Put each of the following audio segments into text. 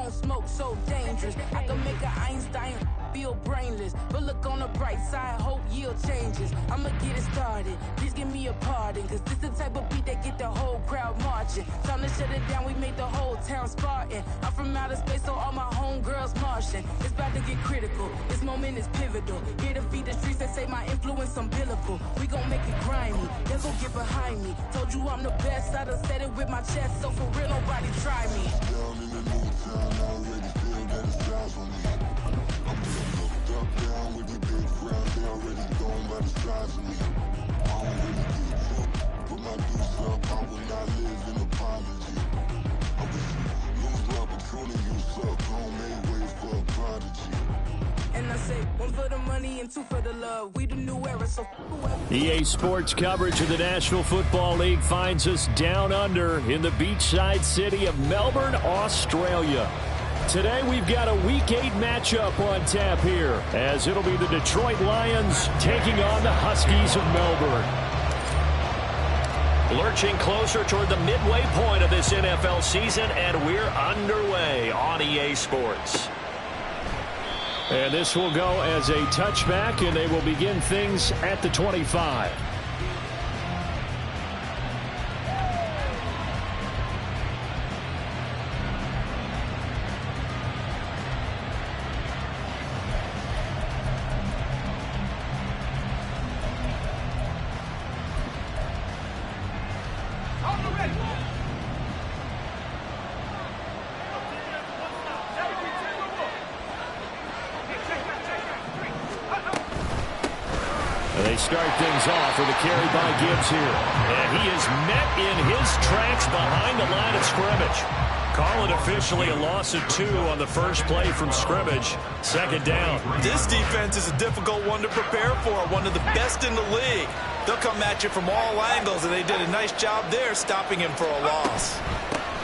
don't smoke, so dangerous. I can make an Einstein feel brainless, but look on the bright side, hope yield changes. I'ma get it started, please give me a pardon, cause this the type of beat that get the whole crowd marching. Time to shut it down, we made the whole town Spartan. I'm from outer space, so all my homegirls Martian. It's about to get critical, this moment is pivotal. Here to feed the streets that say my influence umbilical. We gon' make it grimy, then go get behind me. Told you I'm the best, I done said it with my chest, so for real nobody try me. Down in the new town, I already feel that it's time for me. I'm getting looked up, down with the big crowd, they already going by the size of me. I don't really give a fuck, put my deuce up, I will not live in apology. I wish you lose the opportunity, you suck, don't make way for a prodigy. And I say, one for the money and two for the love. We the new era, so whoever. EA Sports coverage of the National Football League finds us down under in the beachside city of Melbourne, Australia. Today we've got a Week 8 matchup on tap here, as it'll be the Detroit Lions taking on the Huskies of Melbourne. Lurching closer toward the midway point of this NFL season, and we're underway on EA Sports. And this will go as a touchback, and they will begin things at the 25. They start things off with a carry by Gibbs here. And he is met in his tracks behind the line of scrimmage. Call it officially a loss of 2 on the first play from scrimmage. Second down. This defense is a difficult one to prepare for, one of the best in the league. They'll come at you from all angles, and they did a nice job there stopping him for a loss.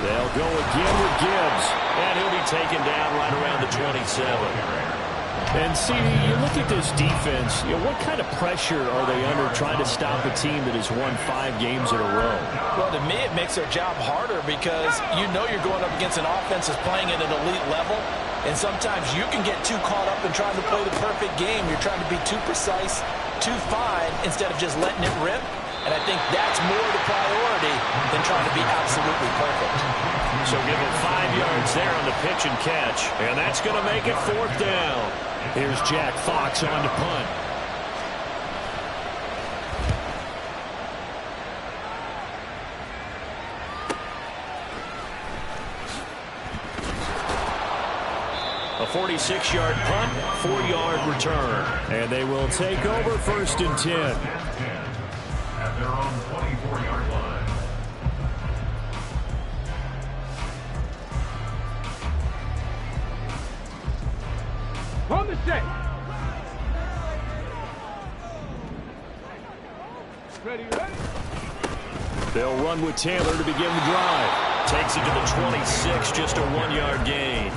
They'll go again with Gibbs, and he'll be taken down right around the 27. And, CD, you look at this defense, what kind of pressure are they under trying to stop a team that has won 5 games in a row? Well, to me, it makes their job harder because you know you're going up against an offense that's playing at an elite level, and sometimes you can get too caught up in trying to play the perfect game. You're trying to be too precise, too fine, instead of just letting it rip. And I think that's more the priority than trying to be absolutely perfect. So give him 5 yards there on the pitch and catch, and that's going to make it 4th down. Here's Jack Fox on to punt. A 46-yard punt, 4-yard return. And they will take over 1st and 10. At their own 24-yard line. On the set. Ready. They'll run with Taylor to begin the drive. Takes it to the 26, just a 1-yard gain.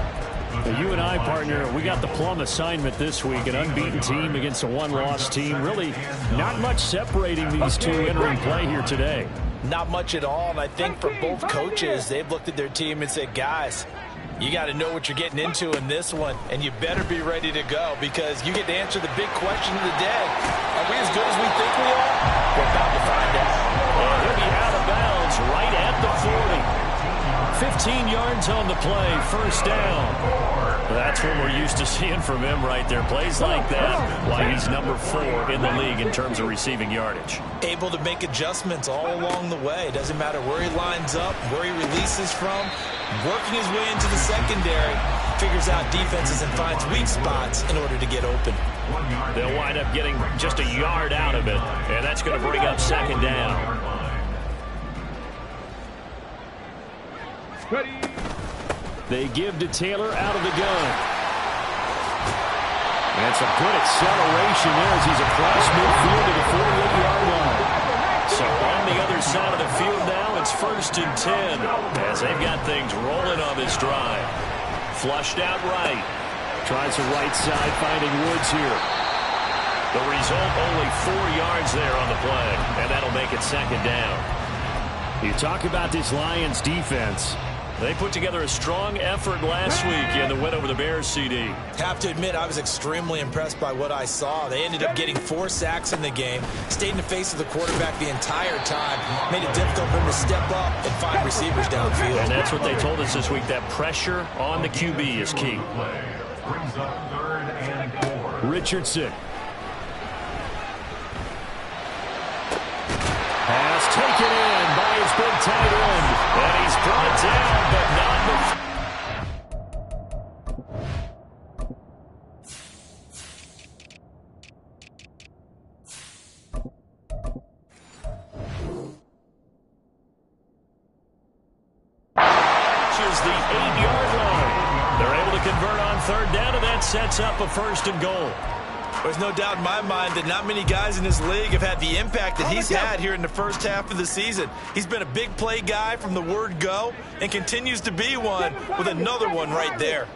Well, you and I, partner, we got the plum assignment this week. An unbeaten team against a one-loss team. Really not much separating these two entering play here today. Not much at all, and I think for both coaches, they've looked at their team and said, guys, you got to know what you're getting into in this one, and you better be ready to go because you get to answer the big question of the day. Are we as good as we think we are? We're about to find out. And he'll be out of bounds right at the 40. 15 yards on the play, 1st down. That's what we're used to seeing from him right there. Plays like that, why he's number 4 in the league in terms of receiving yardage. Able to make adjustments all along the way. Doesn't matter where he lines up, where he releases from. Working his way into the secondary. Figures out defenses and finds weak spots in order to get open. They'll wind up getting just a yard out of it, and that's going to bring up 2nd down. Ready. They give to Taylor out of the gun. And some good acceleration there as he's across midfield to the 48-yard line. So on the other side of the field now, it's 1st and 10 as they've got things rolling on this drive. Flushed out right. Tries the right side, finding Woods here. The result, only 4 yards there on the play, and that'll make it 2nd down. You talk about this Lions defense. They put together a strong effort last week in the win over the Bears, CD. Have to admit, I was extremely impressed by what I saw. They ended up getting 4 sacks in the game, stayed in the face of the quarterback the entire time, made it difficult for him to step up and find receivers downfield. And that's what they told us this week, that pressure on the QB is key. Brings up 3rd and 4. Richardson. Pass taken in by his big tight end. And he's brought down, but not before. The 8-yard line. They're able to convert on 3rd down, and that sets up a 1st and goal. There's no doubt in my mind that not many guys in this league have had the impact that he's had here in the first half of the season. He's been a big play guy from the word go and continues to be one with another one right there.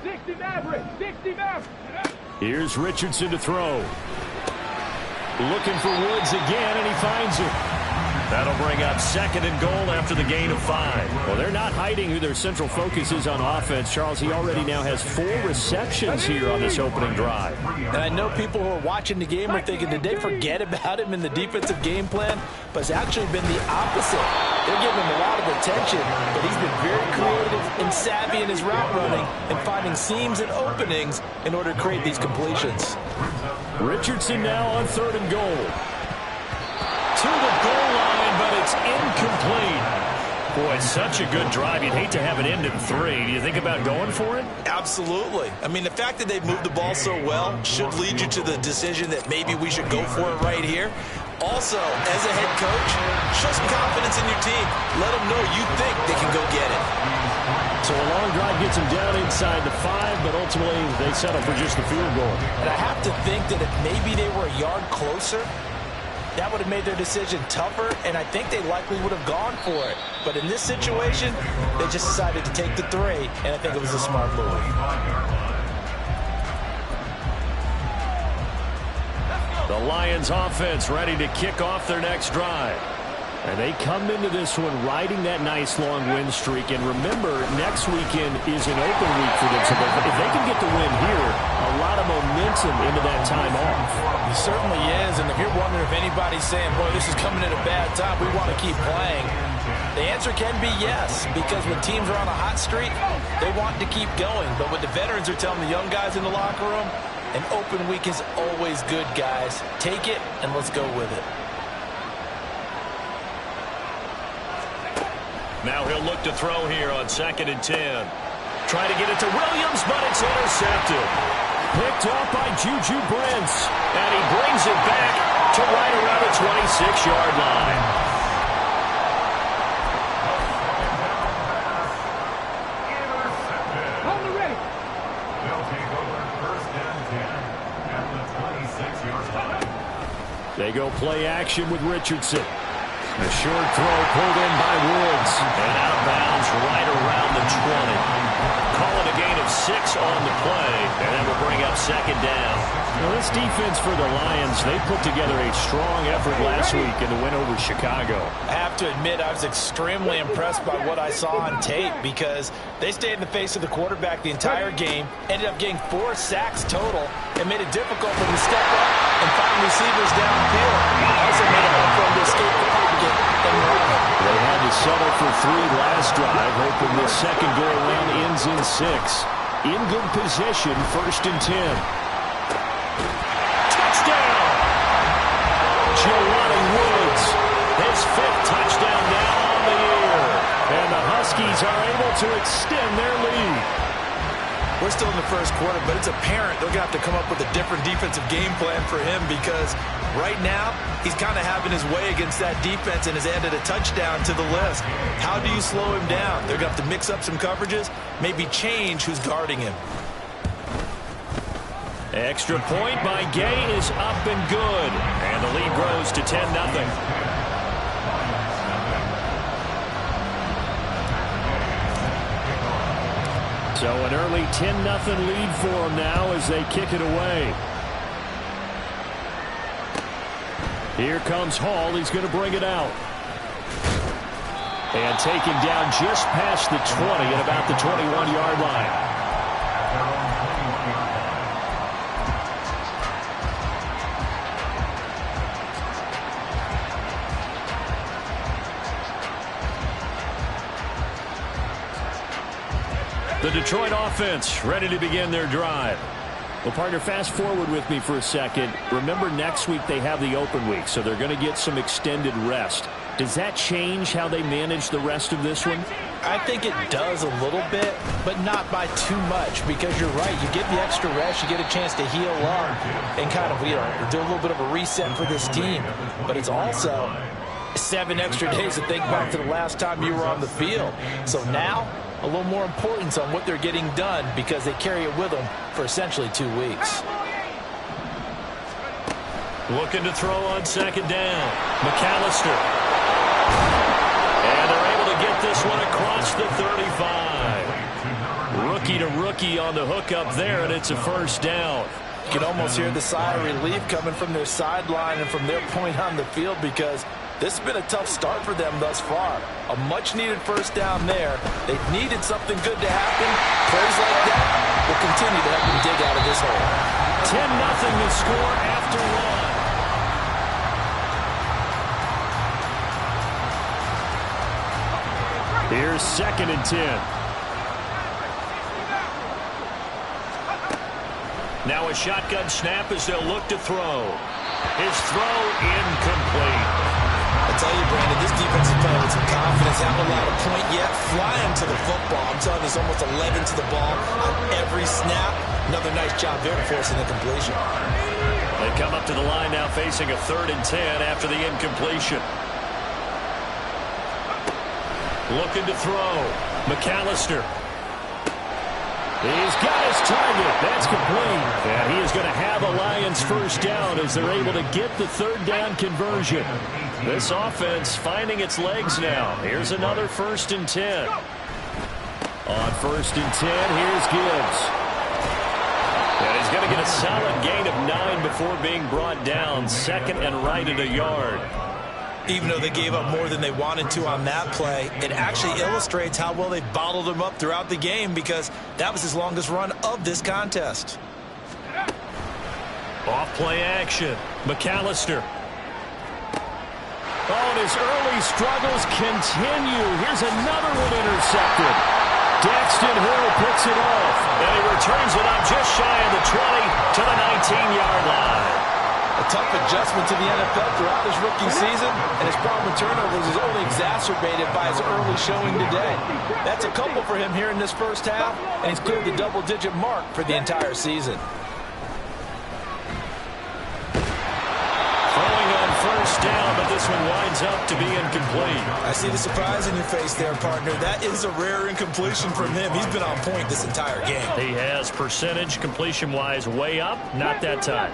60 Maverick, 60 Maverick. Here's Richardson to throw. Looking for Woods again, and he finds it. That'll bring up 2nd and goal after the gain of 5. Well, they're not hiding who their central focus is on offense. Charles, he already now has 4 receptions here on this opening drive. And I know people who are watching the game are thinking, did they forget about him in the defensive game plan? But it's actually been the opposite. They're giving him a lot of attention, but he's been very creative and savvy in his route running and finding seams and openings in order to create these completions. Richardson now on 3rd and goal. To the goal line, but it's incomplete. Boy, it's such a good drive. You'd hate to have it end in 3. Do you think about going for it? Absolutely. I mean, the fact that they've moved the ball so well should lead you to the decision that maybe we should go for it right here. Also, as a head coach, show some confidence in your team. Let them know you think they can go get it. So a long drive gets them down inside the 5, but ultimately they settle for just the field goal. And I have to think that if maybe they were a yard closer, that would have made their decision tougher, and I think they likely would have gone for it. But in this situation, they just decided to take the 3, and I think it was a smart move. The Lions offense ready to kick off their next drive. And they come into this one riding that nice long win streak. And remember, next weekend is an open week for them. So if they can get the win here, a lot of momentum into that time off. It certainly is. And if you're wondering if anybody's saying, boy, this is coming at a bad time, we want to keep playing, the answer can be yes. Because when teams are on a hot streak, they want to keep going. But what the veterans are telling the young guys in the locker room, an open week is always good, guys. Take it, and let's go with it. Now he'll look to throw here on 2nd and 10. Trying to get it to Williams, but it's intercepted. Picked up by Juju Brents. And he brings it back to right around the 26-yard line. On the ready. They'll take over 1st and 10 at the 26-yard line. They go play action with Richardson. A short throw pulled in by Woods. And out of bounds right around the 20. Call it a gain of 6 on the play. And that will bring up 2nd down. Well, this defense for the Lions, they put together a strong effort last week in the win over Chicago. I have to admit, I was extremely impressed by what I saw on tape because they stayed in the face of the quarterback the entire game, ended up getting 4 sacks total, and made it difficult for them to step up and find receivers downfield. Also made it hard for them to escape the pocket and run. They had to settle for 3 last drive, hoping this second go-around ends in 6. In good position, 1st and 10. Touchdown! Jelani Woods, his 5th touchdown now on the year. And the Huskies are able to extend their lead. We're still in the first quarter, but it's apparent they're going to have to come up with a different defensive game plan for him because right now he's kind of having his way against that defense and has added a touchdown to the list. How do you slow him down? They're going to have to mix up some coverages, maybe change who's guarding him. Extra point by Gay is up and good. And the lead grows to 10-0. So an early 10-0 lead for them now as they kick it away. Here comes Hall. He's going to bring it out. And taken down just past the 20 at about the 21-yard line. The Detroit offense ready to begin their drive. Well, partner, fast forward with me for a second. Remember, next week they have the open week, so they're going to get some extended rest. Does that change how they manage the rest of this one? I think it does a little bit, but not by too much, because you're right. You get the extra rest, you get a chance to heal up and kind of, do a little bit of a reset for this team. But it's also 7 extra days to think back to the last time you were on the field. So now, a little more importance on what they're getting done because they carry it with them for essentially 2 weeks. Looking to throw on second down. McAllister. And they're able to get this one across the 35. Rookie to rookie on the hook up there, and it's a first down. You can almost hear the sigh of relief coming from their sideline and from their point on the field because this has been a tough start for them thus far. A much-needed first down there. They needed something good to happen. Plays like that will continue to help them dig out of this hole. 10-0 to score after 1. Here's 2nd and 10. Now a shotgun snap as they'll look to throw. His throw incomplete. I tell you, Brandon, this defense is playing with some confidence. Haven't allowed a point yet. Flying to the football. I'm telling you, there's almost 11 to the ball on every snap. Another nice job there to force an incompletion. They come up to the line now facing a 3rd and 10 after the incompletion. Looking to throw. McAllister. He's got his target. That's complete. And he is going to have a Lions first down as they're able to get the 3rd down conversion. This offense finding its legs now. Here's another 1st and 10. On 1st and 10, here's Gibbs. And he's going to get a solid gain of 9 before being brought down. 2nd and right at a yard. Even though they gave up more than they wanted to on that play, it actually illustrates how well they bottled them up throughout the game because that was his longest run of this contest. Off play action. McAllister. Oh, and his early struggles continue. Here's another one intercepted. Daxton Hill picks it off. And he returns it up just shy of the 20 to the 19-yard line. A tough adjustment to the NFL throughout his rookie season, and his problem with turnovers is only exacerbated by his early showing today. That's a couple for him here in this first half, and he's cleared the double-digit mark for the entire season. Throwing on first down, but this one winds up to be incomplete. I see the surprise in your face there, partner. That is a rare incompletion from him. He's been on point this entire game. He has percentage completion-wise way up, not that time.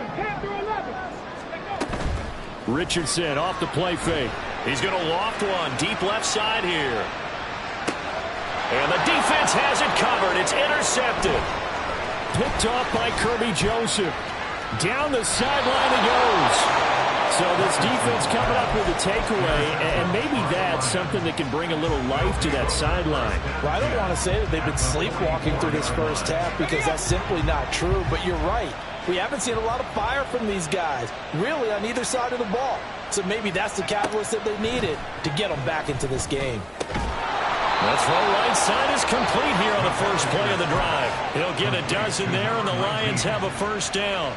Richardson off the play fake. He's going to loft one deep left side here. And the defense has it covered. It's intercepted. Picked off by Kirby Joseph. Down the sideline it goes. So this defense coming up with a takeaway, and maybe that's something that can bring a little life to that sideline. Well, I don't want to say that they've been sleepwalking through this first half because that's simply not true, but you're right. We haven't seen a lot of fire from these guys, really, on either side of the ball. So maybe that's the catalyst that they needed to get them back into this game. That throw right side is complete here on the first play of the drive. He'll get a dozen there, and the Lions have a first down.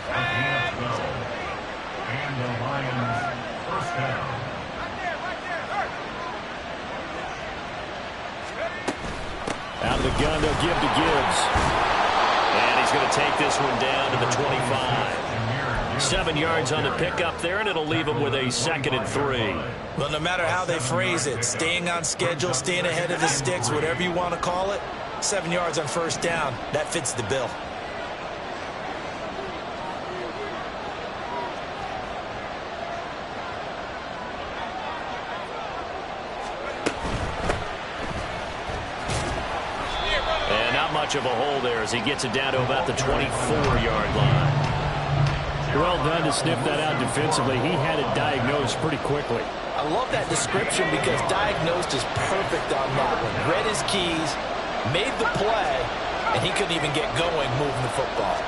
And the Lions first down. Out of the gun, they'll give to Gibbs. And he's going to take this one down to the 25. 7 yards on the pickup there, and it'll leave him with a 2nd and 3. Well, no matter how they phrase it, staying on schedule, staying ahead of the sticks, whatever you want to call it, 7 yards on first down, that fits the bill. And not much of a hole there as he gets it down to about the 24-yard line. Well done to sniff that out defensively. He had it diagnosed pretty quickly. I love that description because diagnosed is perfect on that one. Read his keys, made the play, and he couldn't even get going moving the football.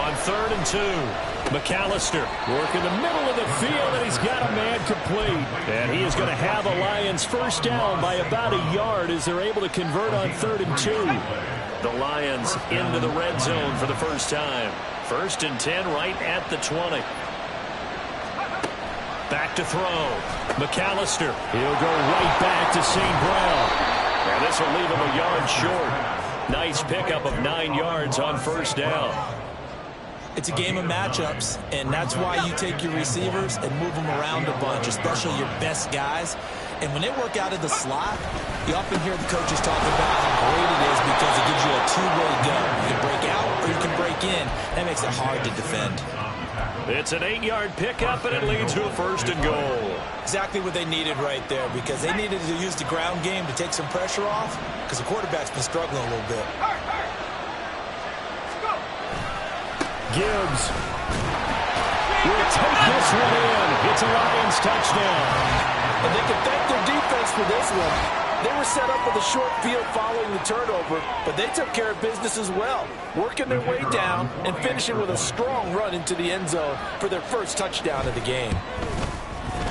On 3rd and 2, McAllister working the middle of the field, and he's got a man complete. And he is going to have a Lions first down by about a yard as they're able to convert on 3rd and 2. The Lions into the red zone for the first time. 1st and 10 right at the 20. Back to throw. McAllister. He'll go right back to St. Brown. And this will leave him a yard short. Nice pickup of 9 yards on first down. It's a game of matchups, and that's why you take your receivers and move them around a bunch, especially your best guys. And when they work out of the slot, you often hear the coaches talking about how great it is because it gives you a two-way go. You can break out or you can break in. That makes it hard to defend. It's an 8-yard pickup, and it leads to a 1st and goal. Exactly what they needed right there because they needed to use the ground game to take some pressure off because the quarterback's been struggling a little bit. Gibbs will take this one in. It's a Lions touchdown. And they can thank their defense for this one. They were set up with a short field following the turnover, but they took care of business as well, working their way down and finishing with a strong run into the end zone for their first touchdown of the game.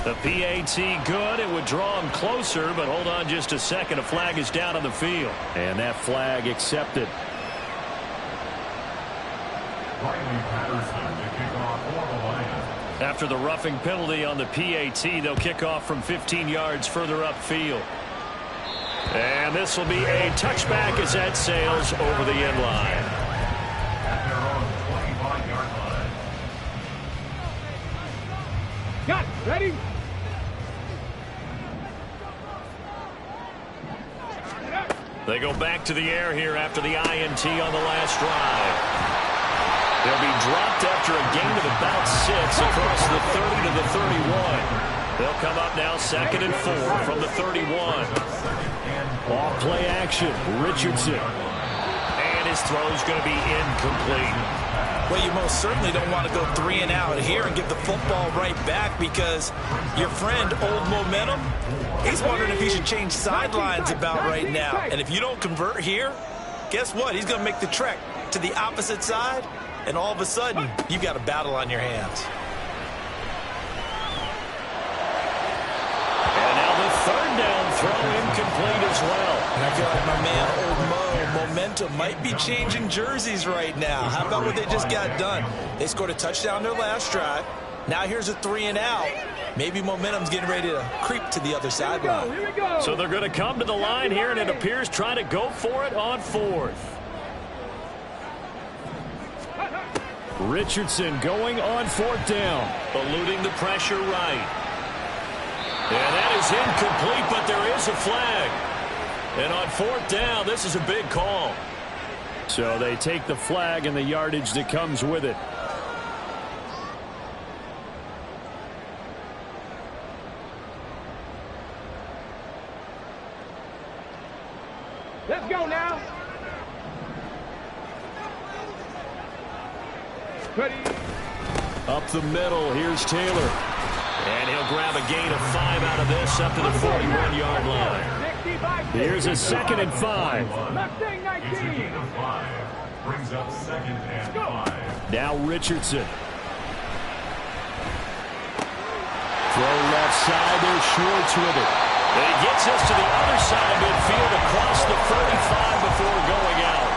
The PAT good. It would draw him closer, but hold on just a second. A flag is down on the field. And that flag accepted. After the roughing penalty on the PAT, they'll kick off from 15 yards further upfield. And this will be a touchback as that sails over the end line. At their own 25-yard line. Got it. Ready? They go back to the air here after the INT on the last drive. They'll be dropped after a gain of about 6 across the 30 to the 31. They'll come up now 2nd and 4 from the 31. Off play action, Richardson. And his throw's going to be incomplete. Well, you most certainly don't want to go 3 and out here and give the football right back because your friend, Old Momentum, he's wondering if he should change sidelines about right now. And if you don't convert here, guess what? He's going to make the trek to the opposite side, and all of a sudden, you've got a battle on your hands. And now the 3rd down throw incomplete as well. And I feel like my man, Old Mo, Momentum, might be changing jerseys right now. How about what they just got done? They scored a touchdown their last drive. Now here's a 3 and out. Maybe Momentum's getting ready to creep to the other sideline. Here we go. So they're going to come to the line here, and it appears trying to go for it on 4th. Richardson going on 4th down. Eluding the pressure right. And that is incomplete, but there is a flag. And on 4th down, this is a big call. So they take the flag and the yardage that comes with it. Let's go now. Ready. Up the middle, here's Taylor. And he'll grab a gain of 5 out of this up to the 41-yard line. Here's a 2nd and 5. Mustang 19. It's a gain of 5. Brings up 2nd and 5. Now Richardson. Throw left side, there's Schwartz with it. And he gets us to the other side of midfield across the 35 before going out.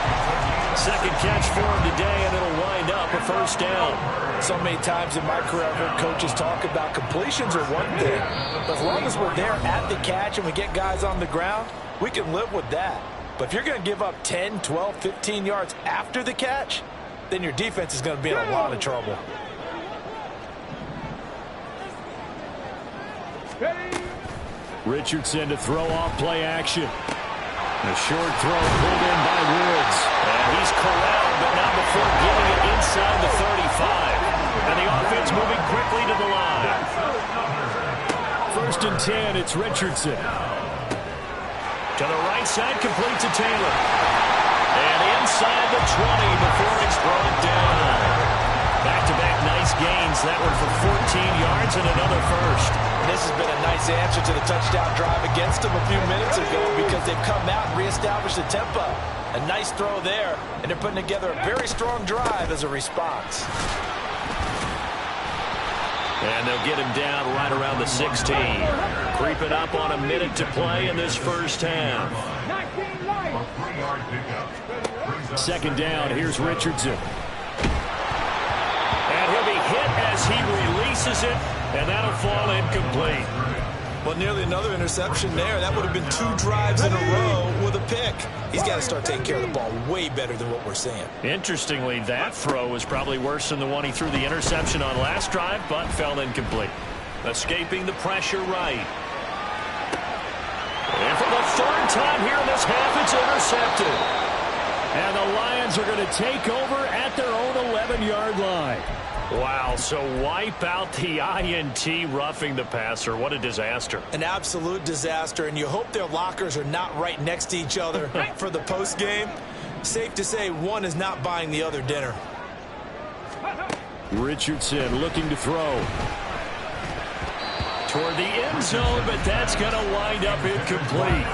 2nd catch for him today, and it'll wind up a 1st down. So many times in my career, I've heard coaches talk about completions are one thing. But as long as we're there at the catch and we get guys on the ground, we can live with that. But if you're going to give up 10, 12, 15 yards after the catch, then your defense is going to be in a lot of trouble. Ready. Richardson to throw off play action. A short throw pulled in by Woods. And he's corralled, but not before getting it inside the 35. And the offense moving quickly to the line. 1st and 10, it's Richardson. To the right side, complete to Taylor. And inside the 20 before it's brought down. Back-to-back nice nice gains. That one for 14 yards and another first. And this has been a nice answer to the touchdown drive against them a few minutes ago because they've come out and reestablished the tempo. A nice throw there, and they're putting together a very strong drive as a response. And they'll get him down right around the 16. Creeping up on a minute to play in this first half. 19 life. Second down, here's Richardson. And he'll be hit as he releases it, and that'll fall incomplete. Well, nearly another interception there. That would have been 2 drives in a row with a pick. He's got to start taking care of the ball way better than what we're seeing. Interestingly, that throw was probably worse than the one he threw the interception on last drive, but fell incomplete. Escaping the pressure right. And for the third time here in this half, it's intercepted. And the Lions are going to take over at their own 11-yard line. Wow, so wipe out the INT roughing the passer. What a disaster. An absolute disaster, and you hope their lockers are not right next to each other for the post game. Safe to say one is not buying the other dinner. Richardson looking to throw. Toward the end zone, but that's going to wind up incomplete.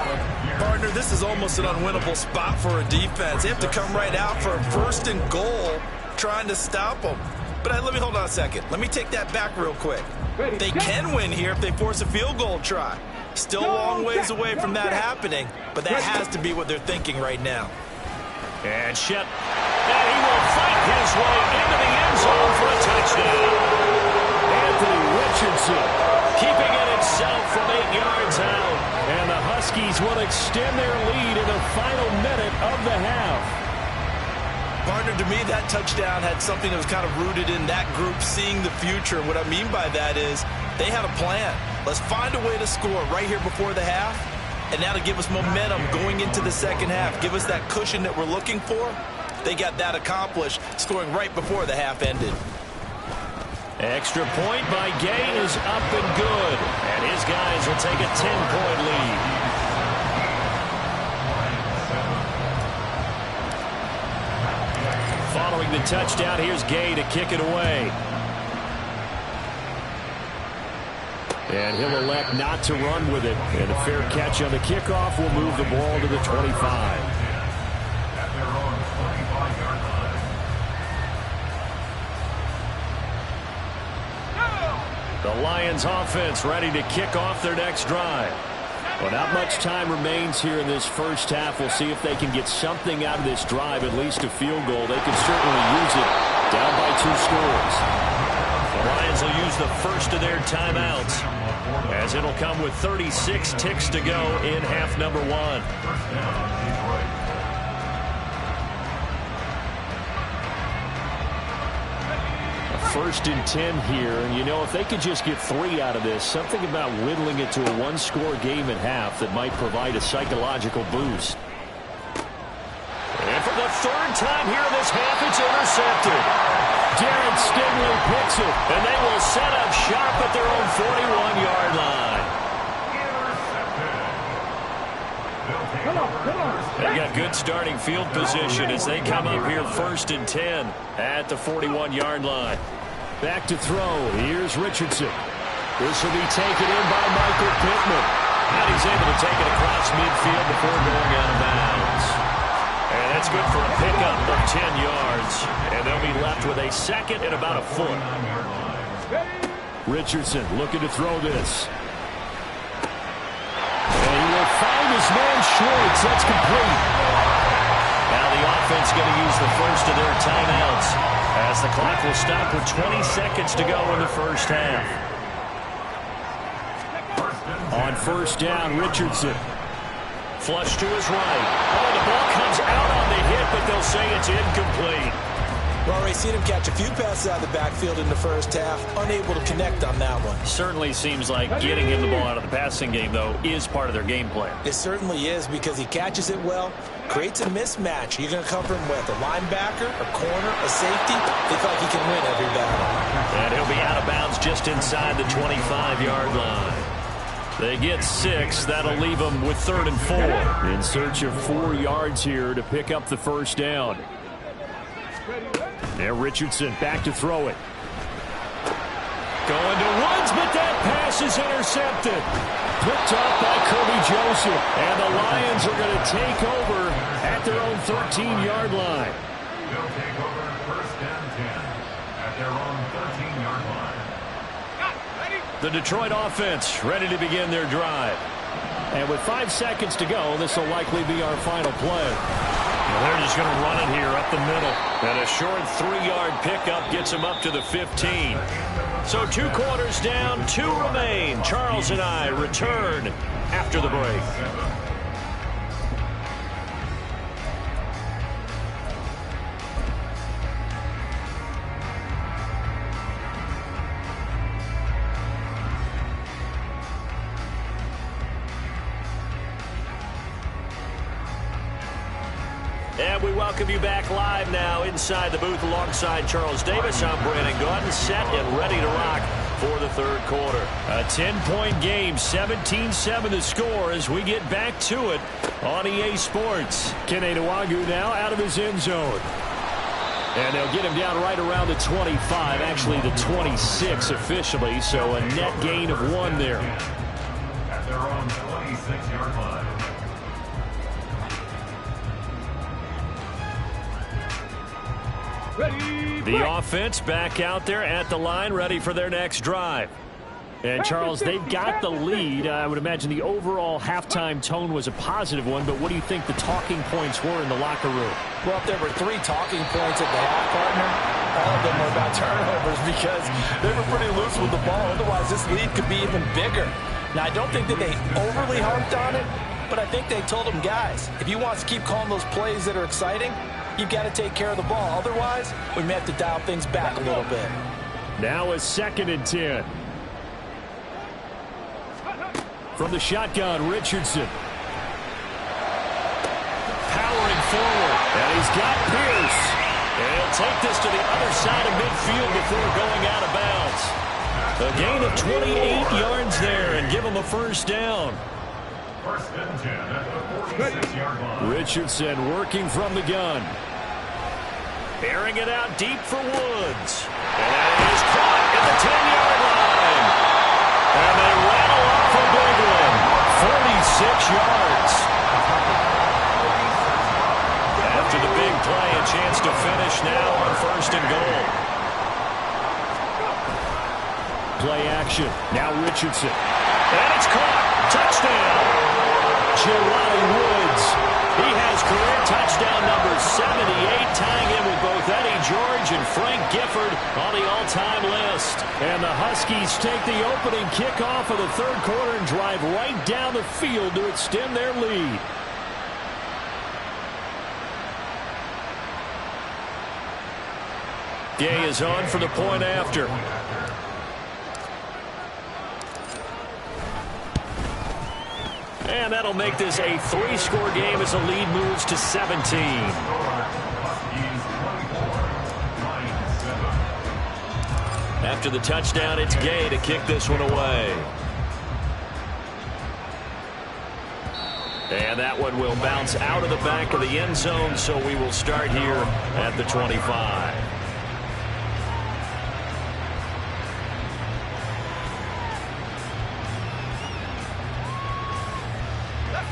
Partner, this is almost an unwinnable spot for a defense. They have to come right out for a 1st and goal trying to stop them. But let me hold on a second. Let me take that back real quick. They can win here if they force a field goal try. Still a long ways away from that happening, but that has to be what they're thinking right now. And Shep, and he will fight his way into the end zone for a touchdown. Anthony Richardson keeping it himself from 8 yards out. And the Huskies will extend their lead in the final minute of the half. Partner, to me, that touchdown had something that was kind of rooted in that group seeing the future. What I mean by that is they had a plan. Let's find a way to score right here before the half, and that'll give us momentum going into the second half. Give us that cushion that we're looking for. They got that accomplished, scoring right before the half ended. Extra point by Gay is up and good, and his guys will take a 10-point lead. Following the touchdown, here's Gay to kick it away. And he'll elect not to run with it. And a fair catch on the kickoff will move the ball to the 25. The Lions offense ready to kick off their next drive. Well, not much time remains here in this first half. We'll see if they can get something out of this drive, at least a field goal. They can certainly use it down by 2 scores. The Lions will use the first of their timeouts, as it'll come with 36 ticks to go in half number 1. 1st and 10 here, and you know, if they could just get 3 out of this, something about whittling it to a 1-score game at half that might provide a psychological boost. And for the 3rd time here in this half, it's intercepted. Darren Stingley picks it, and they will set up shop at their own 41-yard line. They got good starting field position as they come up here 1st and 10 at the 41-yard line. Back to throw. Here's Richardson. This will be taken in by Michael Pittman. And he's able to take it across midfield before going out of bounds. And that's good for a pickup of 10 yards. And they'll be left with a 2nd and about a foot. Richardson looking to throw this. And he will find his man Schwartz. That's complete. Now the offense going to use the first of their timeouts, as the clock will stop with 20 seconds to go in the first half. On 1st down, Richardson. Flush to his right. Oh, the ball comes out on the hit, but they'll say it's incomplete. Well, already seen him catch a few passes out of the backfield in the first half, unable to connect on that one. Certainly seems like getting him the ball out of the passing game, though, is part of their game plan. It certainly is, because he catches it well, creates a mismatch. You're going to cover him with a linebacker, a corner, a safety. They feel like he can win every battle. And he'll be out of bounds just inside the 25-yard line. They get 6. That'll leave them with 3rd and 4. In search of 4 yards here to pick up the 1st down. There, Richardson back to throw it. Going to Woods, but that pass is intercepted. Picked up by Kirby Joseph. And the Lions are going to take over at their own 13-yard line. They'll take over first and 10 at their own 13-yard line. The Detroit offense ready to begin their drive. And with 5 seconds to go, this will likely be our final play. Well, they're just going to run it here up the middle. And a short 3-yard pickup gets him up to the 15. So 2 quarters down, 2 remain. Charles and I return after the break. And we welcome you back live now inside the booth alongside Charles Davis. I'm Brandon Gaudin, set and ready to rock for the third quarter. A 10-point game, 17-7 the score as we get back to it on EA Sports. Kene Nwangwu now out of his end zone. And they'll get him down right around the 25, actually the 26 officially, so a net gain of 1 there. At their own 26-yard line. The offense back out there at the line, ready for their next drive. And, Charles, they've got the lead. I would imagine the overall halftime tone was a positive one, but what do you think the talking points were in the locker room? Well, if there were 3 talking points at the half, partner, all of them were about turnovers because they were pretty loose with the ball. Otherwise, this lead could be even bigger. Now, I don't think that they overly harped on it, but I think they told them, guys, if you want to keep calling those plays that are exciting, you've got to take care of the ball. Otherwise, we may have to dial things back a little bit. Now a 2nd and 10. From the shotgun, Richardson. Powering forward. And he's got Pierce. And he'll take this to the other side of midfield before going out of bounds. A gain of 28 yards there and give him a first down. First and 10 at the 46-yard line. Richardson working from the gun. Airing it out deep for Woods. And it is caught at the 10-yard line. And they rattle off a big one. 46 yards. After the big play, a chance to finish now on 1st and goal. Play action. Now Richardson. And it's caught. Touchdown. Jelani Woods. He has career touchdown number 78, tying in with both Eddie George and Frank Gifford on the all-time list. And the Huskies take the opening kickoff of the third quarter and drive right down the field to extend their lead. Gay is on for the point after. And that'll make this a 3-score game as the lead moves to 17. After the touchdown, it's Gay to kick this one away. And that one will bounce out of the back of the end zone, so we will start here at the 25.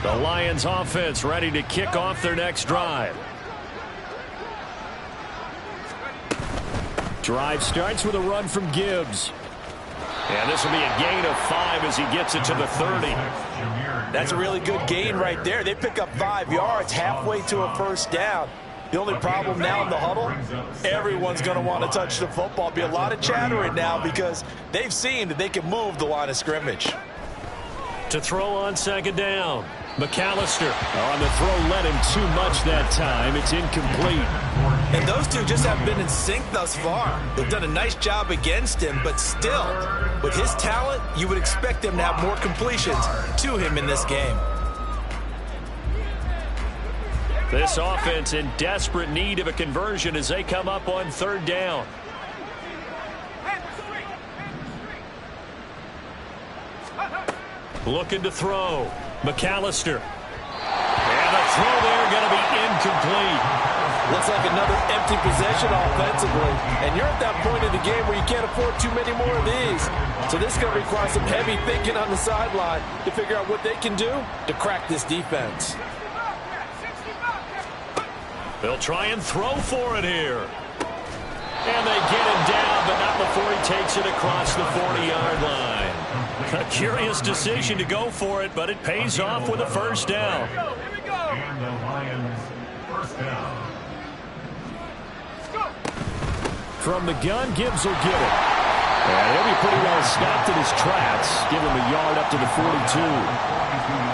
The Lions offense ready to kick off their next drive. Drive starts with a run from Gibbs. And this will be a gain of 5 as he gets it to the 30. That's a really good gain right there. They pick up 5 yards halfway to a first down. The only problem now in the huddle, everyone's going to want to touch the football. Be a lot of chattering now because they've seen that they can move the line of scrimmage. To throw on 2nd down. McAllister on the throw led him too much that time. It's incomplete. And those two just haven't been in sync thus far. They've done a nice job against him, but still, with his talent, you would expect them to have more completions to him in this game. This offense in desperate need of a conversion as they come up on 3rd down. Looking to throw. McAllister. And the throw there going to be incomplete. Looks like another empty possession offensively. And you're at that point in the game where you can't afford too many more of these. So this is going to require some heavy thinking on the sideline to figure out what they can do to crack this defense. They'll try and throw for it here. And they get him down, but not before he takes it across the 40-yard line. A curious decision to go for it, but it pays off with a first down. And the Lions first down. From the gun, Gibbs will get it. And he'll be pretty well stopped in his tracks. Give him a yard up to the 42.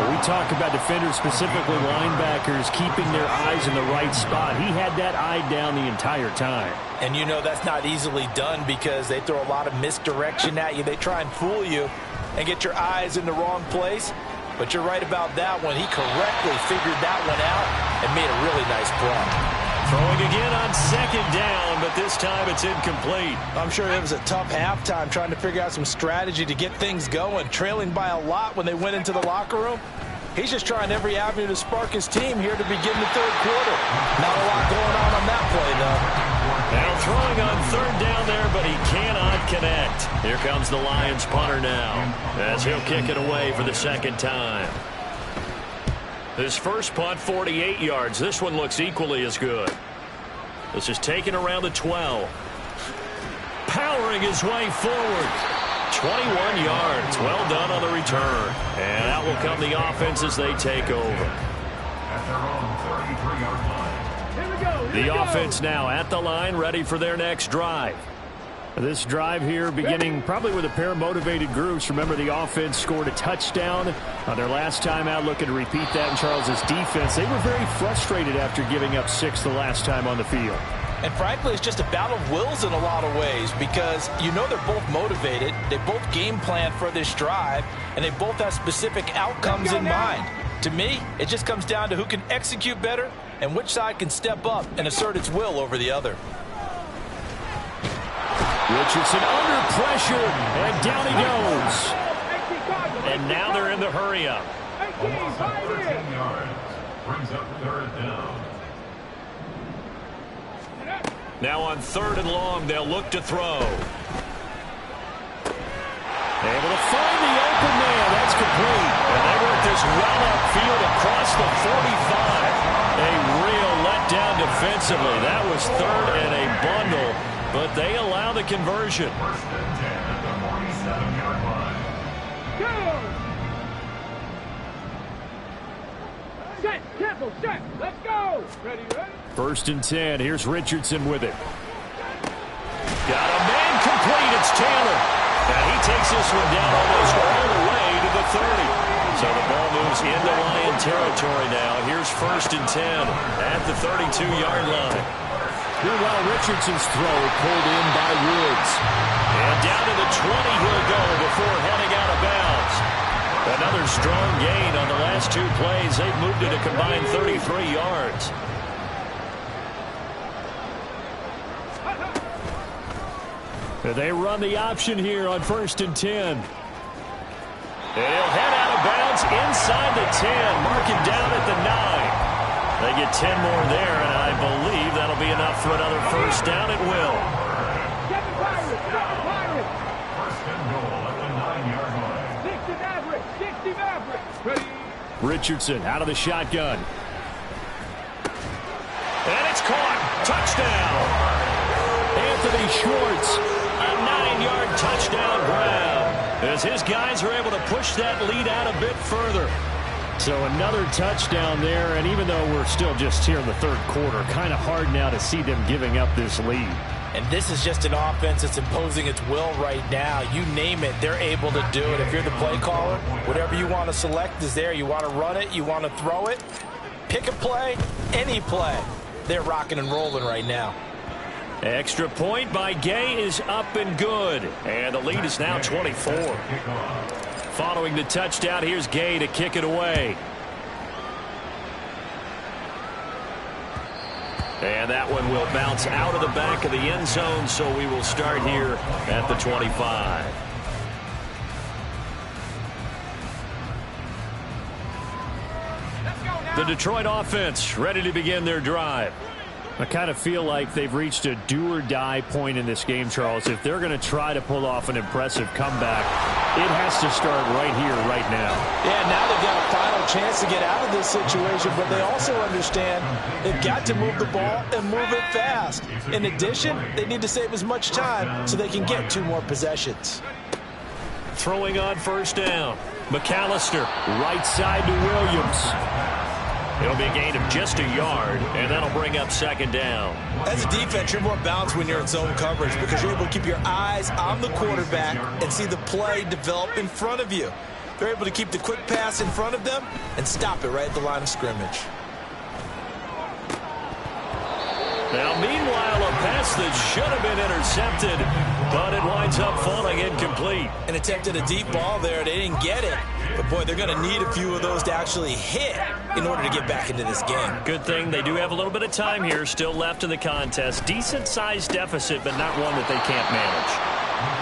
When we talk about defenders, specifically linebackers, keeping their eyes in the right spot. He had that eye down the entire time. And you know that's not easily done because they throw a lot of misdirection at you. They try and fool you and get your eyes in the wrong place. But you're right about that one. He correctly figured that one out and made a really nice play. Throwing again on second down, but this time it's incomplete. I'm sure it was a tough halftime trying to figure out some strategy to get things going, trailing by a lot when they went into the locker room. He's just trying every avenue to spark his team here to begin the third quarter. Not a lot going on that play, though. Now throwing on third down there, but he cannot connect. Here comes the Lions punter now, as he'll kick it away for the second time. His first punt, 48 yards. This one looks equally as good. This is taken around the 12. Powering his way forward. 21 yards. Well done on the return. And out will come the offense as they take over. At their own 33-yard line. Here we go. The offense now at the line, ready for their next drive. This drive here beginning probably with a pair of motivated groups. Remember, the offense scored a touchdown on their last time out, looking to repeat that in Charles's defense. They were very frustrated after giving up 6 the last time on the field. And frankly, it's just a battle of wills in a lot of ways because you know they're both motivated. They both game plan for this drive, and they both have specific outcomes in mind. To me, it just comes down to who can execute better and which side can step up and assert its will over the other. Richardson under pressure, and down he goes. And now they're in the hurry-up. Almost 13 yards. Brings up third down. Now on third and long, they'll look to throw. Able to find the open man. That's complete. And they work this well upfield across the 45. A real letdown defensively. That was third and a bundle, but they allow the conversion. First and 10 at the 47-yard line. Go! Set, careful, set, let's go! Ready, ready? First and 10. Here's Richardson with it. Got a man complete. It's Taylor. And he takes this one down almost all the way to the 30. So the ball moves into Lion territory now. Here's first and 10 at the 32-yard line. Here, while Richardson's throw pulled in by Woods. And down to the 20 he'll go before heading out of bounds. Another strong gain on the last 2 plays. They've moved it a combined 33 yards. They run the option here on first and 10. And he'll head out of bounds inside the 10. Mark him down at the 9. They get 10 more there, and I believe that'll be enough for another first down. It will. First and goal at the 9-yard line. 60 Maverick. Ready? Richardson out of the shotgun. And it's caught. Touchdown. Anthony Schwartz. A 9-yard touchdown grab. As his guys are able to push that lead out a bit further. So another touchdown there, and even though we're still just here in the third quarter, kind of hard now to see them giving up this lead. And this is just an offense that's imposing its will right now. You name it, they're able to do it. If you're the play caller, whatever you want to select is there. You want to run it, you want to throw it, pick a play, any play. They're rocking and rolling right now. Extra point by Gay is up and good. And the lead is now 24. Following the touchdown, here's Gay to kick it away. And that one will bounce out of the back of the end zone, so we will start here at the 25. Let's go now. The Detroit offense ready to begin their drive. I kind of feel like they've reached a do-or-die point in this game, Charles. If they're going to try to pull off an impressive comeback, it has to start right here, right now. Yeah, now they've got a final chance to get out of this situation, but they also understand they've got to move the ball and move it fast. In addition, they need to save as much time so they can get 2 more possessions. Throwing on first down. McAllister. Right side to Williams. It'll be a gain of just a yard, and that'll bring up second down. As a defense, you're more balanced when you're in zone coverage because you're able to keep your eyes on the quarterback and see the play develop in front of you. They're able to keep the quick pass in front of them and stop it right at the line of scrimmage. Now, meanwhile, a pass that should have been intercepted, but it winds up falling incomplete. An attempt at a deep ball there. They didn't get it. But, boy, they're going to need a few of those to actually hit in order to get back into this game. Good thing they do have a little bit of time here still left in the contest. Decent-sized deficit, but not one that they can't manage.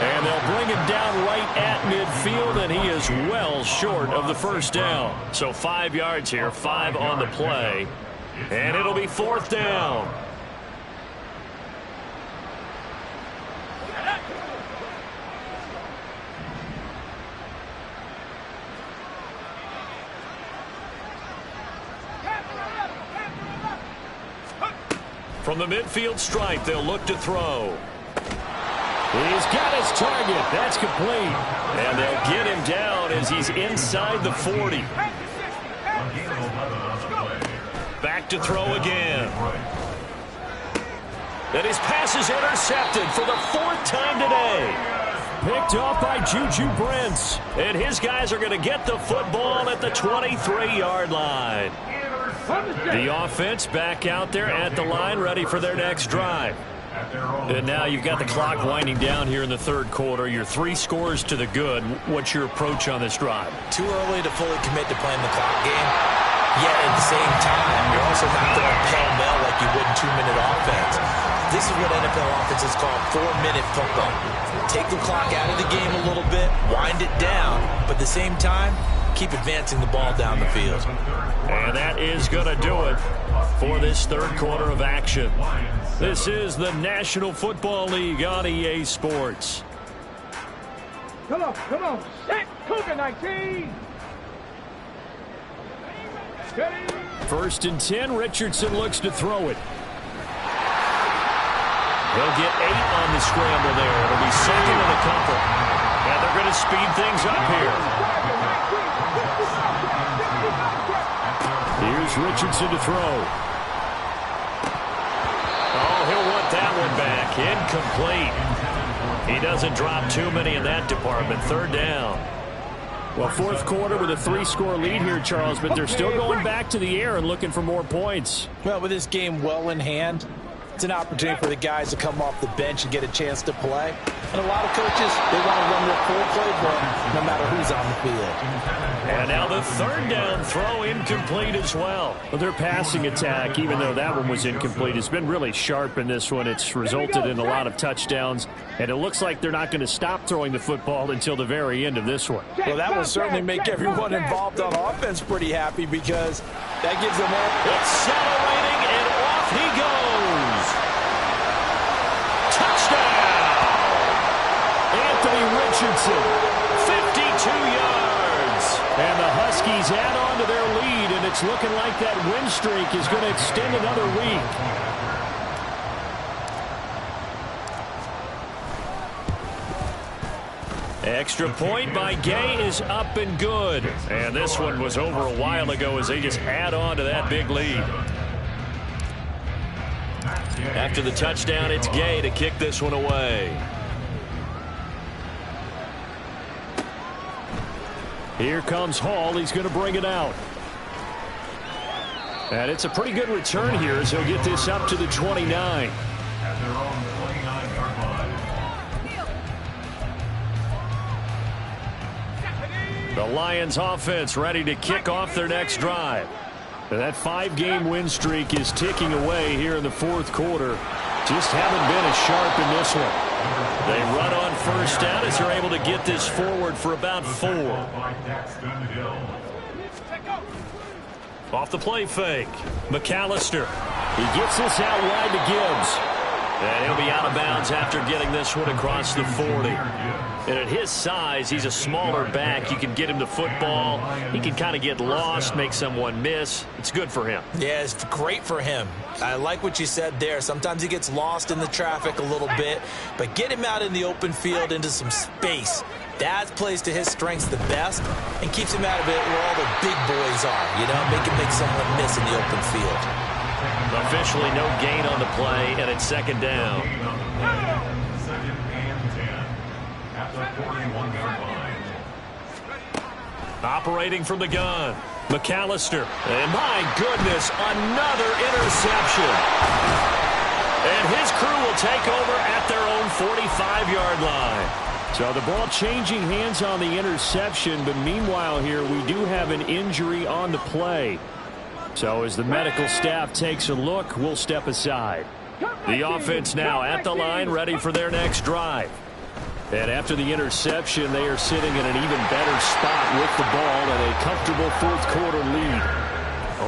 And they'll bring him down right at midfield, and he is well short of the first down. So 5 yards here, 5 on the play. And it'll be fourth down. From the midfield stripe, they'll look to throw. He's got his target. That's complete. And they'll get him down as he's inside the 40. Back to throw again. And his pass is intercepted for the 4th time today. Picked off by Juju Brents. And his guys are going to get the football at the 23-yard line. The offense back out there at the line, ready for their next drive. And now you've got the clock winding down here in the third quarter. You're 3 scores to the good. What's your approach on this drive? Too early to fully commit to playing the clock game. Yet at the same time, you're also not going pell-mell like you would in 2-minute offense. This is what NFL offenses call 4-minute football. Take the clock out of the game a little bit, wind it down, but at the same time, keep advancing the ball down the field. And that is going to do it for this third quarter of action. This is the National Football League on EA Sports. Come on. Set. Cougar 19. Steady. 1st and 10. Richardson looks to throw it. He'll get 8 on the scramble there. It'll be 2nd and a couple. And they're going to speed things up here. Here's Richardson to throw. Oh, he'll want that one back. Incomplete. He doesn't drop too many in that department. 3rd down. Well, 4th quarter with a 3-score lead here, Charles, but they're still going back to the air and looking for more points. Well, with this game well in hand, it's an opportunity for the guys to come off the bench and get a chance to play. And a lot of coaches, they want to run their full playbook no matter who's on the field. And now the 3rd down throw incomplete as well. Well, their passing attack, even though that one was incomplete, has been really sharp in this one. It's resulted in a lot of touchdowns, and it looks like they're not going to stop throwing the football until the very end of this one. Well, that will certainly make everyone involved on offense pretty happy because that gives them all. Accelerating, and off he goes. Touchdown! Anthony Richardson. 52 yards. And the Huskies add on to their lead, and it's looking like that win streak is going to extend another week. Extra point by Gay is up and good. And this one was over a while ago as they just add on to that big lead. After the touchdown, it's Gay to kick this one away. Here comes Hall. He's going to bring it out. And it's a pretty good return here as he'll get this up to the 29. At their own 29-yard line. The Lions offense ready to kick off their next drive. And that 5-game win streak is ticking away here in the 4th quarter. Just haven't been as sharp in this one. They run on first down as they're able to get this forward for about 4. Off the play fake. McAllister. He gets this out wide to Gibbs. And he'll be out of bounds after getting this one across the 40. And at his size, he's a smaller back. You can get him the football. He can kind of get lost, make someone miss. It's good for him. Yeah, it's great for him. I like what you said there. Sometimes he gets lost in the traffic a little bit, but get him out in the open field into some space. That plays to his strengths the best and keeps him out of it where all the big boys are. You know, make him make someone miss in the open field. Officially no gain on the play, and it's second down. Second and 10 at the 41-yard line. Operating from the gun, McAllister. And my goodness, another interception. And his crew will take over at their own 45-yard line. So the ball changing hands on the interception, but meanwhile here we do have an injury on the play. So as the medical staff takes a look, we'll step aside. The offense now at the line, ready for their next drive. And after the interception, they are sitting in an even better spot with the ball and a comfortable fourth quarter lead.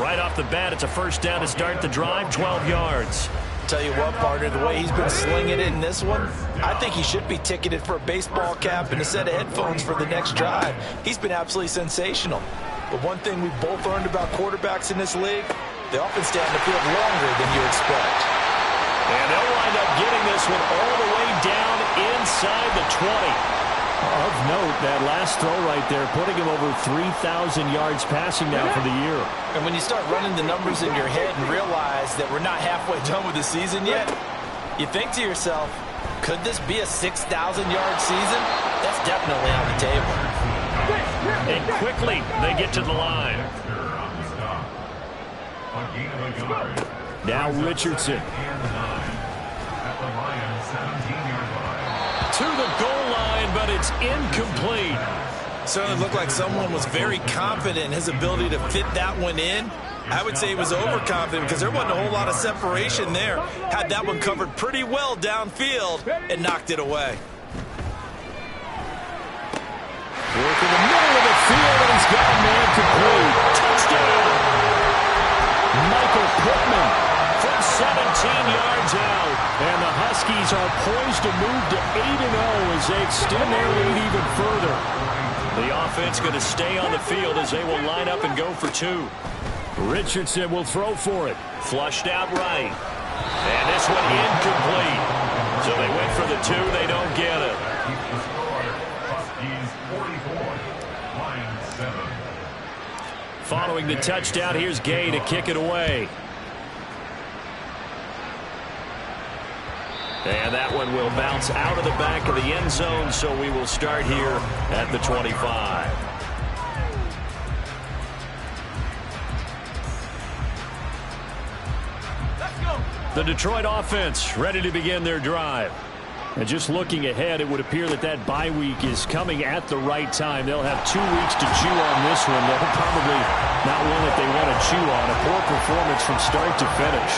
Right off the bat, it's a first down to start the drive, 12 yards. Tell you what, partner, the way he's been slinging it in this one, I think he should be ticketed for a baseball cap and a set of headphones for the next drive. He's been absolutely sensational. But one thing we've both learned about quarterbacks in this league, they often stay on the field longer than you expect. And they'll wind up getting this one all the way down inside the 20. Of note, that last throw right there, putting him over 3,000 yards passing now for the year. And when you start running the numbers in your head and realize that we're not halfway done with the season yet, you think to yourself, could this be a 6,000-yard season? That's definitely on the table. And quickly, they get to the line. Now Richardson. To the goal line, but it's incomplete. Certainly looked like someone was very confident in his ability to fit that one in. I would say he was overconfident because there wasn't a whole lot of separation there. Had that one covered pretty well downfield and knocked it away. Work in the middle of the field, and he's got a man complete. Touchdown! Michael Pittman from 17 yards out. And the Huskies are poised to move to 8-0 as they extend their lead even further. The offense going to stay on the field as they will line up and go for two. Richardson will throw for it. Flushed out right. And this one incomplete. So they went for the two. They don't get it. Following the touchdown, here's Gay to kick it away. And that one will bounce out of the back of the end zone, so we will start here at the 25. The Detroit offense ready to begin their drive. And just looking ahead, it would appear that that bye week is coming at the right time. They'll have 2 weeks to chew on this one. They'll probably not one that they want to chew on. A poor performance from start to finish.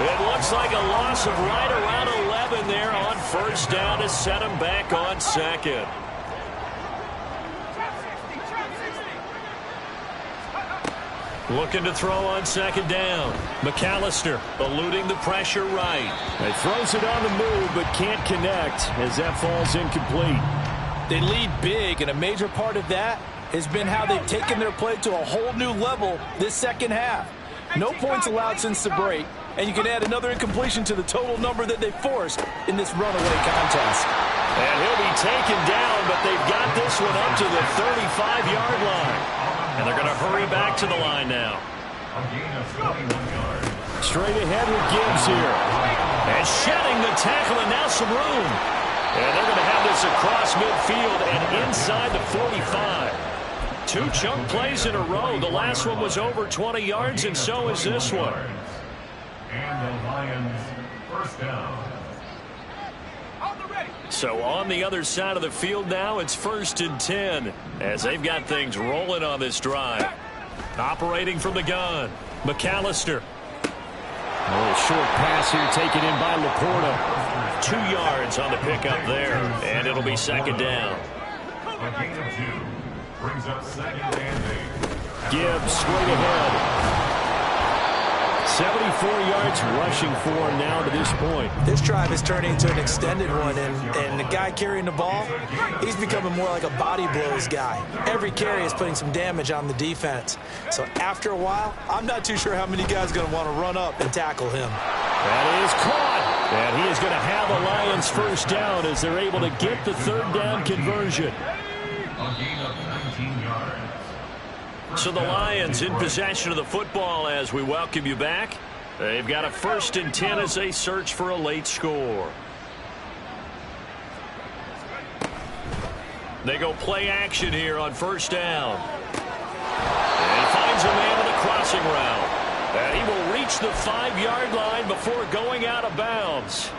It looks like a loss of right around 11 there on first down to set them back on second. Looking to throw on second down. McAllister eluding the pressure right. He throws it on the move but can't connect as that falls incomplete. They lead big, and a major part of that has been how they've taken their play to a whole new level this second half. No points allowed since the break, and you can add another incompletion to the total number that they forced in this runaway contest. And he'll be taken down, but they've got this one up to the 35-yard line. And they're going to hurry back to the line now. Straight ahead with Gibbs here. And shedding the tackle, and now some room. And they're going to have this across midfield and inside the 45. 2 chunk plays in a row. The last one was over 20 yards, and so is this one. And the Lions first down. So on the other side of the field now, it's 1st and 10 as they've got things rolling on this drive. Operating from the gun, McAllister. A little short pass here taken in by Laporta. 2 yards on the pickup there, and it'll be second down. A gain of 2 brings up second and 8. Gibbs straight ahead. 74 yards rushing for him now to this point. This drive is turning into an extended one, and the guy carrying the ball, he's becoming more like a body blows guy. Every carry is putting some damage on the defense. So after a while, I'm not too sure how many guys are going to want to run up and tackle him. That is caught. And he is going to have the Lions first down as they're able to get the third down conversion. A gain of 19 yards. So the Lions in possession of the football as we welcome you back. They've got a 1st and 10 as they search for a late score. They go play action here on 1st down. And he finds a man on the crossing route. And he will reach the 5-yard line before going out of bounds.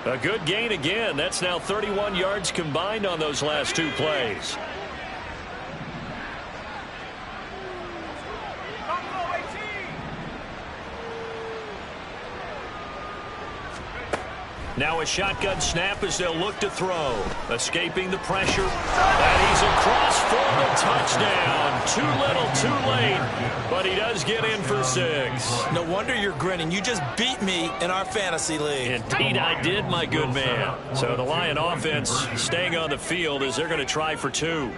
A good gain again. That's now 31 yards combined on those last 2 plays. Now a shotgun snap as they'll look to throw. Escaping the pressure. And he's across for the touchdown. Too little, too late. But he does get in for 6. No wonder you're grinning. You just beat me in our fantasy league. Indeed I did, my good man. So the Lion offense staying on the field as they're going to try for 2.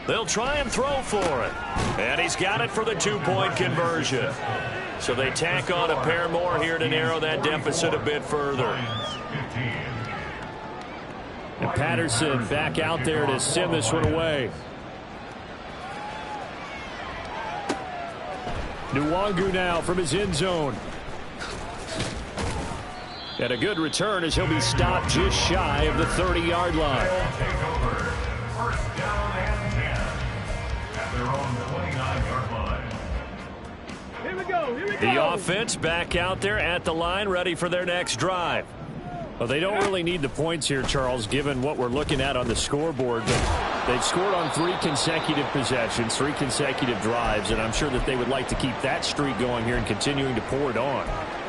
They'll try and throw for it. And he's got it for the 2-point conversion. So they tack on a pair more here to narrow that deficit a bit further. And Patterson back out there to send this one away. Nwangu now from his end zone. And a good return as he'll be stopped just shy of the 30-yard line. Take over. 1st down and 10 at their own 29-yard line. Here we go. Here we go. The offense back out there at the line, ready for their next drive. Well, they don't really need the points here, Charles, given what we're looking at on the scoreboard. But they've scored on 3 consecutive possessions, 3 consecutive drives, and I'm sure that they would like to keep that streak going here and continuing to pour it on.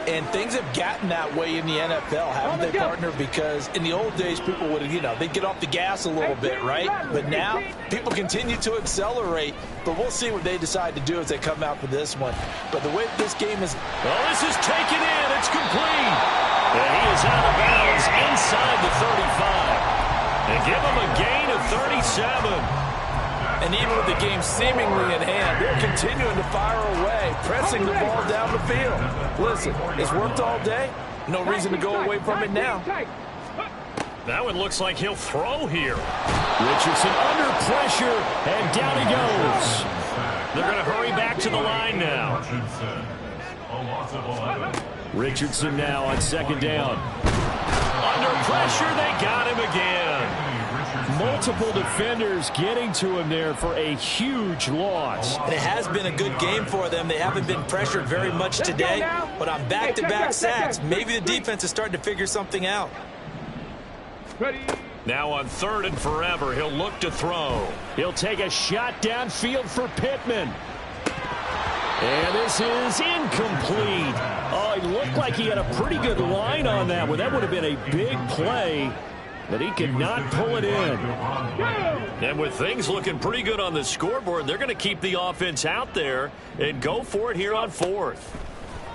And things have gotten that way in the NFL, haven't they, partner? Because in the old days, people would, they'd get off the gas a little bit, right? But now, people continue to accelerate. But we'll see what they decide to do as they come out for this one. But the way this game is... Well, this is taken in. It's complete. And he is out of bounds inside the 35. And give him a gain of 37. And even with the game seemingly in hand, they're continuing to fire away, pressing the ball down the field. Listen, it's worked all day. No reason to go away from it now. That one looks like he'll throw here. Richardson under pressure, and down he goes. They're going to hurry back to the line now. A loss of 11. Richardson now on 2nd down. Under pressure, they got him again. Multiple defenders getting to him there for a huge loss. And it has been a good game for them. They haven't been pressured very much today, but on back-to-back sacks, maybe the defense is starting to figure something out. Now on 3rd and forever, he'll look to throw. He'll take a shot downfield for Pittman. And this is incomplete. Oh, it looked like he had a pretty good line on that one. That would have been a big play, but he could not pull it in. And with things looking pretty good on the scoreboard, they're going to keep the offense out there and go for it here on 4th.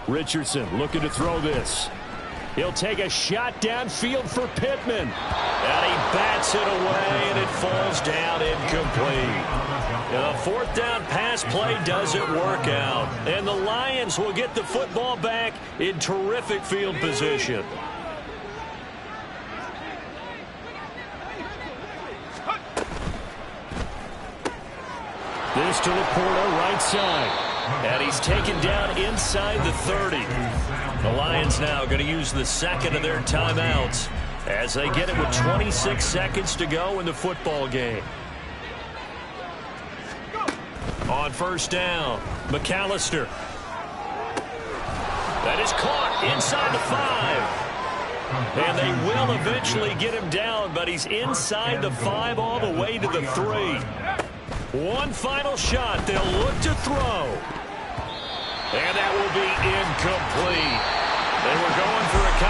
Richardson looking to throw this. He'll take a shot downfield for Pittman. And he bats it away, and it falls down incomplete. And a 4th down pass play doesn't work out. And the Lions will get the football back in terrific field position. This to Laporta, right side. And he's taken down inside the 30. The Lions now going to use the 2nd of their timeouts as they get it with 26 seconds to go in the football game. On 1st down, McAllister. That is caught inside the 5. And they will eventually get him down, but he's inside the 5 all the way to the 3. One final shot. They'll look to throw. And that will be incomplete. They were going for a